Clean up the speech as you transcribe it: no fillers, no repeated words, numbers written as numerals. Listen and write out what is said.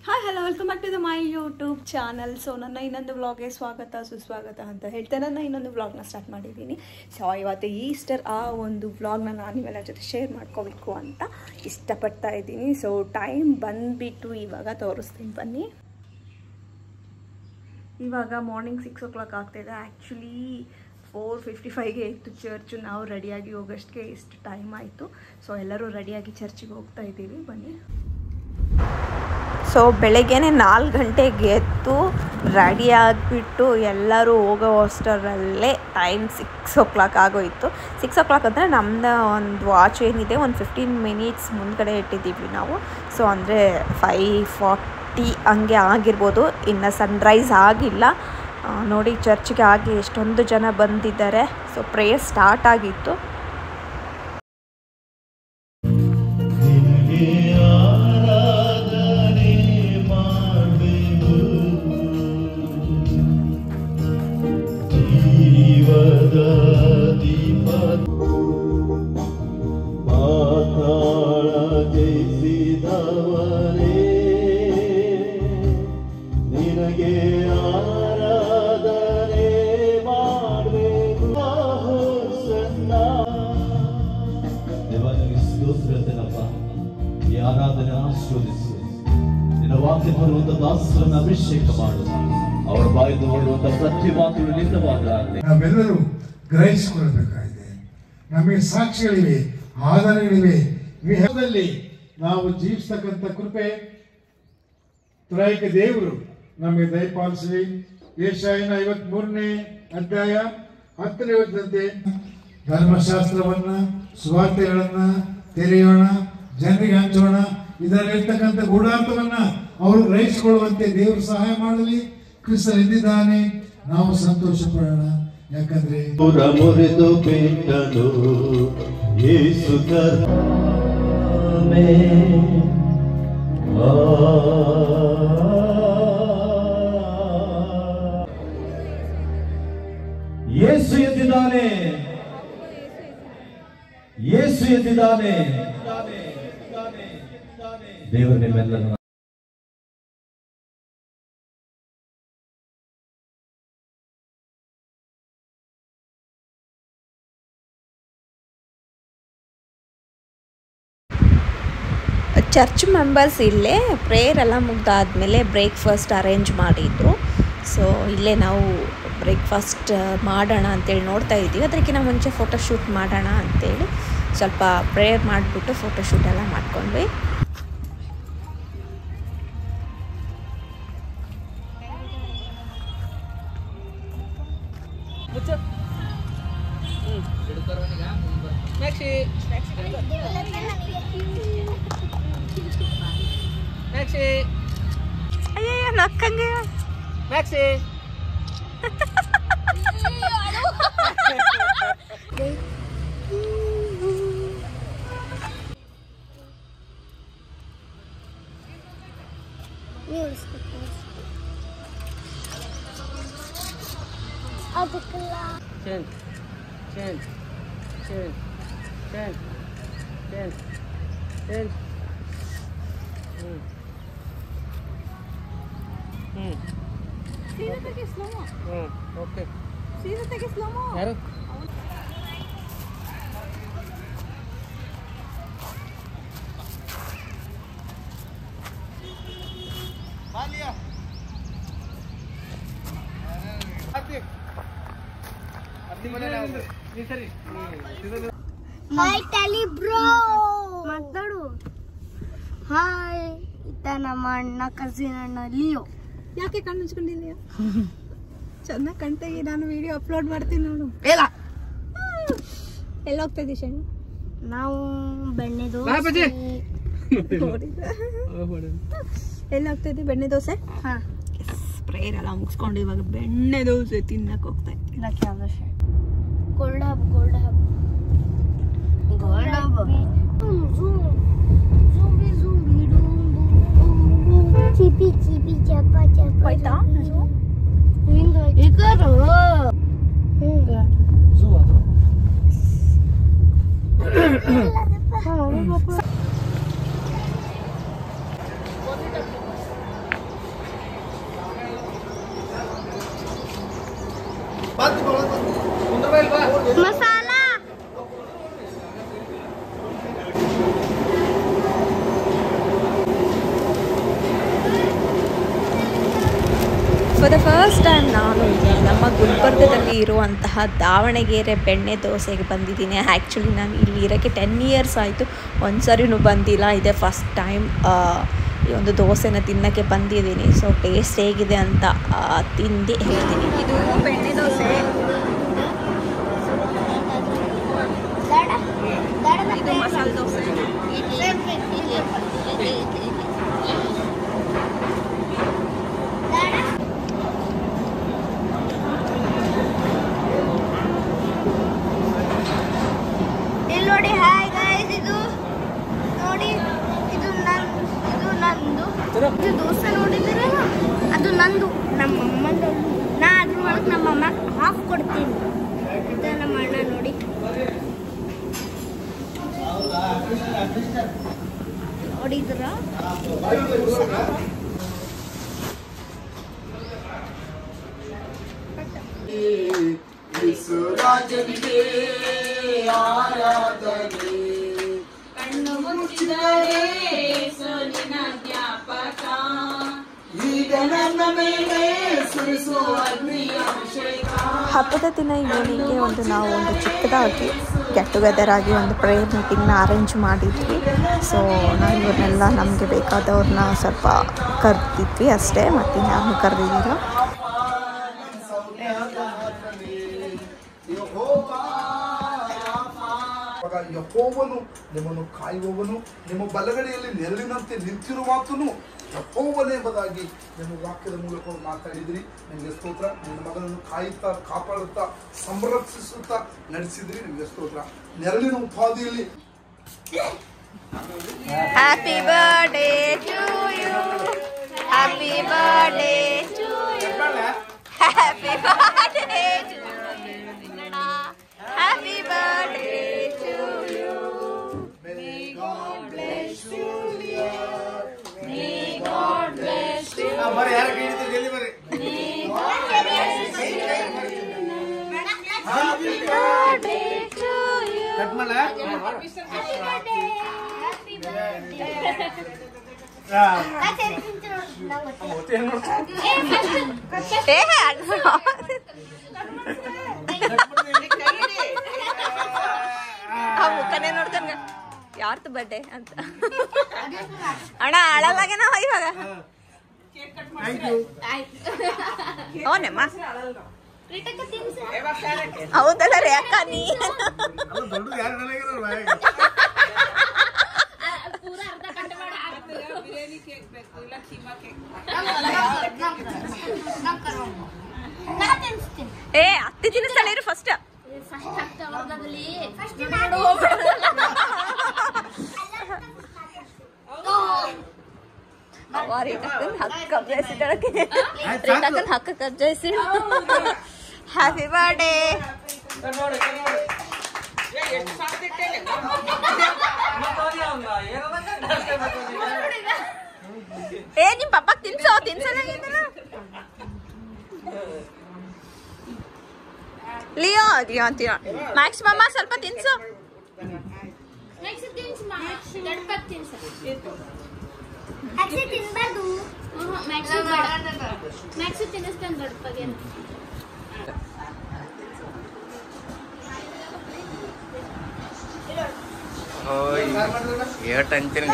Hi hello welcome back to the my YouTube channel. So ನನ್ನ ಇನ್ನೊಂದು ವ್ಲಾಗ್ಗೆ ಸ್ವಾಗತ ಸುಸ್ವಾಗತ ಅಂತ ಹೇಳ್ತಾ ನನ್ನ ಇನ್ನೊಂದು ವ್ಲಾಗ್ನ ಸ್ಟಾರ್ಟ್ ಮಾಡಿದ್ದೀನಿ. ಸೊ ಇವತ್ತು ಈಸ್ಟರ್ ಆ ಒಂದು ವ್ಲಾಗ್ನ ನಾನು ನಿಮ್ಮೆಲ್ಲ ಜೊತೆ ಶೇರ್ ಮಾಡ್ಕೋಬೇಕು ಅಂತ ಇಷ್ಟಪಡ್ತಾ ಇದ್ದೀನಿ. ಸೊ ಟೈಮ್ ಬಂದುಬಿಟ್ಟು ಇವಾಗ ತೋರಿಸ್ತೀನಿ ಬನ್ನಿ. ಇವಾಗ ಮಾರ್ನಿಂಗ್ 6 o'clock ಆಗ್ತಾಯಿದೆ. ಆ್ಯಕ್ಚುಲಿ 4:55ಗೆ ಇತ್ತು ಚರ್ಚು. ನಾವು ರೆಡಿಯಾಗಿ ಹೋಗೋಷ್ಟಕ್ಕೆ ಇಷ್ಟು ಟೈಮ್ ಆಯಿತು. ಸೊ ಎಲ್ಲರೂ ರೆಡಿಯಾಗಿ ಚರ್ಚಿಗೆ ಹೋಗ್ತಾ ಇದ್ದೀವಿ ಬನ್ನಿ. ಸೊ ಬೆಳಗ್ಗೆ 4 ಗಂಟೆಗೆ ಎದ್ದು ರೆಡಿ ಆಗಿಬಿಟ್ಟು ಎಲ್ಲರೂ ಹೋಗೋ ಅಷ್ಟರಲ್ಲೇ ಟೈಮ್ 6 o'clock ಆಗೋಯಿತು. 6 o'clock ಅಂದರೆ ನಮ್ಮದು ಒಂದು ವಾಚ್ ಏನಿದೆ ಒಂದು 15 minutes ಮುಂದ್ಗಡೆ ಇಟ್ಟಿದ್ದೀವಿ ನಾವು. ಸೊ ಅಂದರೆ 5:40 ಹಂಗೆ ಆಗಿರ್ಬೋದು. ಇನ್ನು ಸನ್ರೈಸ್ ಆಗಿಲ್ಲ ನೋಡಿ. ಚರ್ಚ್ಗೆ ಆಗಿ ಎಷ್ಟೊಂದು ಜನ ಬಂದಿದ್ದಾರೆ. ಸೊ ಪ್ರೇಯರ್ ಸ್ಟಾರ್ಟ್ ಆಗಿತ್ತು. ಅಭಿಷೇಕ ಮಾಡು. ಅವರ ಬಾಯಿಂದ ಹೊರಡುವಂತ ಪ್ರತಿ ಮಾತುಗಳು ನಿಂದವಾಗಲಾಗಲಿ. ನಾವೆಲ್ಲರೂ ಗ್ರಹಿಸಿಕೊಳ್ಳಬೇಕಾಗಿದೆ. ನಮಗೆ ಸಾಕ್ಷಿಗಳಿವೆ, ಆಧಾರಗಳಿವೆ. ವಿಹಾರದಲ್ಲಿ ನಾವು ಜೀವಿಸ್ತಕ್ಕಂಥ ಕೃಪೆ ತ್ರೈಕ ದೇವರು ನಮಗೆ ದಯಪಾಲಿಸಲಿ. ಯೆಶಾಯನ 53ನೇ ಅಧ್ಯಾಯ 10ನೇ ವಚನದಂತೆ ಧರ್ಮಶಾಸ್ತ್ರವನ್ನ ಸುವಾರ್ತೆಗಳನ್ನ ತೆರೆಯೋಣ, ಜನರಿಗೆ ಹಂಚೋಣ. ಇದರಲ್ಲಿರ್ತಕ್ಕಂಥ ಗೂಢಾರ್ಥವನ್ನ ಅವರು ಗ್ರಹಿಸಿಕೊಳ್ಳುವಂತೆ ದೇವರು ಸಹಾಯ ಮಾಡಲಿ. ಕ್ರಿಸ್ತರು ಇದ್ದಿದ್ದಾನೆ, ನಾವು ಸಂತೋಷ ಪಡೋಣ. ಯಾಕಂದ್ರೆ ಮುರಿದು ಬಿಟ್ಟನು ಯೇಸು ಯೇಸು ಎದ್ದಿದ್ದಾನೆ, ಯೇಸು ಎದ್ದಿದ್ದಾನೆ. ದೇವರು ನಿಮ್ಮೆಲ್ಲರನ್ನು ಚರ್ಚ್ ಮೆಂಬರ್ಸ್ ಇಲ್ಲೇ ಪ್ರೇಯರ್ ಎಲ್ಲ ಮುಗ್ದಾದ್ಮೇಲೆ ಬ್ರೇಕ್ಫಾಸ್ಟ್ ಅರೇಂಜ್ ಮಾಡಿದ್ರು. ಸೊ ಇಲ್ಲೇ ನಾವು ಬ್ರೇಕ್ಫಾಸ್ಟ್ ಮಾಡೋಣ ಅಂತೇಳಿ ನೋಡ್ತಾ ಇದ್ದೀವಿ. ಅದಕ್ಕಿಂತ ಮುಂಚೆ ಫೋಟೋಶೂಟ್ ಮಾಡೋಣ ಅಂತೇಳಿ ಸ್ವಲ್ಪ ಪ್ರೇಯರ್ ಮಾಡಿಬಿಟ್ಟು ಫೋಟೋಶೂಟ್ ಎಲ್ಲ ಮಾಡ್ಕೊಂಡ್ವಿ. ಅಯ್ಯೋ ನಕ್ಕಂಗೆ ಮ್ಯಾಕ್ಸಿ ಹಾಯ್ ಟಲಿ ಬ್ರೋ ಮಾತಾಡು. ಹಾಯ್ ಇತ್ತ ನಮ್ಮ ಅಣ್ಣ ಕಸಿನ್ ಅಣ್ಣ ಲಿಯೋ. ಯಾಕೆ ಕಣ್ಣು ಮುಚ್ಕೊಂಡಿದ್ದೀಯ? ಚೆನ್ನಾಗಿ ಕಣ್ತೆಗೆ, ನಾನು ವಿಡಿಯೋ ಅಪ್ಲೋಡ್ ಮಾಡ್ತೀನಿ ನೋಡು. ಎಲ್ಲ ಹೋಗ್ತಾ ಇದ್ದೀವಿ ಶನಿ? ನಾವು ಬೆಣ್ಣೆ ದೋಸೆ ಎಲ್ಲ ಹೋಗ್ತಾ ಇದ್ದೀವಿ. ಬೆಣ್ಣೆ ದೋಸೆ. ಹಾಂ, ಪ್ರೇಯರ್ ಎಲ್ಲ ಮುಗಿಸ್ಕೊಂಡು ಇವಾಗ ಬೆಣ್ಣೆ ದೋಸೆ ತಿನ್ನಕ್ಕೆ ಹೋಗ್ತಾ ಇದ್ದೀವಿ. Gold hub gold hub gold hub ಚಿಪಿ ಚಿಪಿ ಚಪ ಚಪ ಹೋಯ್ತಾ? ಇಕರು masala for the first time ನಾನು ನಮ್ಮ ಗುಲ್ಬರ್ಗದಲ್ಲಿ ಇರುವಂತಹ ದಾವಣಗೆರೆ ಬೆಣ್ಣೆ ದೋಸೆಗೆ ಬಂದಿದ್ದೀನಿ. ಆ್ಯಕ್ಚುಲಿ ನಾನು ಇಲ್ಲಿ ಇರೋಕ್ಕೆ 10 ಇಯರ್ಸ್ ಆಯಿತು, ಒಂದು ಸರಿನೂ ಬಂದಿಲ್ಲ. ಇದೇ ಫಸ್ಟ್ ಟೈಮ್ ಈ ಒಂದು ದೋಸೆನ ತಿನ್ನೋಕ್ಕೆ ಬಂದಿದ್ದೀನಿ. ಸೊ ಟೇಸ್ಟ್ ಹೇಗಿದೆ ಅಂತ ತಿಂದು ಹೇಳ್ತೀನಿ. ಇದು ಬೆಣ್ಣೆ ದೋಸೆ, ಇದು ಮಸಾಲೆ ದೋಸೆ. ನೋಡಿ ಹಾಯ್ ಗೈಸ್, ಇದು ನೋಡಿ, ಇದು ನಂದು. ಇದು ದೋಸೆ ನೋಡಿದ್ರೆ ಅದು ನಂದು, ನಮ್ಮ ಅಮ್ಮಂದು. ನಾ ಅದ್ರ ಒಳಗೆ ನಮ್ಮ ಅಮ್ಮ ಹಾಫ್ ಕೊಡ್ತೀನಿ. ಇದು ನಮ್ಮ ಅಣ್ಣ ನೋಡಿ. ನೋಡಿದ್ರ ರಾಜನಿಗೆ ಆರಾಧನೆ, ಕಣ್ಣು ಮುಚ್ಚಿದರೆ ಸೋಲಿನ ಜ್ಞಾಪಕ, ಈಗ ನನ್ನ ಮೇಲೆ ಸುರಿಸೋ ಅಗ್ನಿಯ ಅಭಿಷೇಕ. ಹಬ್ಬದ ದಿನ ಈವ್ನಿಂಗ್ಗೆ ನಾವು ಒಂದು ಚಿಕ್ಕದಾಗಿ ಗೆಟ್ ಟುಗೆದರ್ ಆಗಿ ಒಂದು ಪ್ರೇಯರ್ ಮೀಟಿಂಗ್ನ ಅರೇಂಜ್ ಮಾಡಿದ್ವಿ. ಸೊ ನಾವು ಇವನ್ನೆಲ್ಲ ನಮಗೆ ಬೇಕಾದವ್ರನ್ನ ಸ್ವಲ್ಪ ಕರೆದಿದ್ವಿ ಅಷ್ಟೇ, ಮತ್ತು ಯಾರನ್ನೂ ಕರೆದಿದ್ದೀರ. ಯೆಹೋವನು ನಿಮ್ಮನ್ನು ಕಾಯುವವನು, ನಿಮ್ಮ ಬಲಗಡೆಯಲ್ಲಿ ನೆರಳಿನಂತೆ ನಿಂತಿರುವಾತನು ಯೆಹೋವನೆಂಬುದಾಗಿ ನಿಮ್ಮ ವಾಕ್ಯದ ಮೂಲಕ ಮಾತಾಡಿದ್ರಿ. ನಿಮಗೆ ಸ್ತೋತ್ರ. ನಿಮ್ಮ ಮಗನನ್ನು ಕಾಯುತ್ತಾ, ಕಾಪಾಡುತ್ತಾ, ಸಂರಕ್ಷಿಸುತ್ತಾ ನಡೆಸಿದ್ರಿ. ನಿಮಗೆ ಸ್ತೋತ್ರ. ನೆರಳಿನ ಉಪಾಧಿಯಲ್ಲಿ happy birthday to you, happy birthday to you, happy birthday to you, happy birthday to you. May God bless you, May God bless you. Happy birthday to you. ಮುಖನೇ ನೋಡ್ತಾನ ಯಾರ್ದು ಬರ್ಡೇ ಅಂತ. ಅಣ್ಣ ಅಳಲಾಗೆ ನಾವು ಇವಾಗ ಅವನಮ್ಮ ಹೌದಲ್ಲ ರೀ ಅಕ್ಕ ನೀ ಏ ಅತ್ತಿ ತಿನ್ನಿಸ್ತಾಳೆ ಇರು ಫಸ್ಟ್. ಹಕ್ಕ ಕಬ್ಜಾಯಿಸಿ ಹ್ಯಾಪಿ ಬರ್ಡೇ. ಏ ನಿಮ್ ಪಪ್ಪ ತಿನ್ಸೋ ಲಿಯೋ ಅಂತೀರ. ಮ್ಯಾಕ್ಸ್ ಮಮ್ಮ ಸ್ವಲ್ಪ ತಿನ್ಸು. ತಿನ್ನಿಸ್ತಾನೆ ದೊಡ್ಡಪ್ಪಗೆ. ಏಟ್ ಅಂತೀನಿ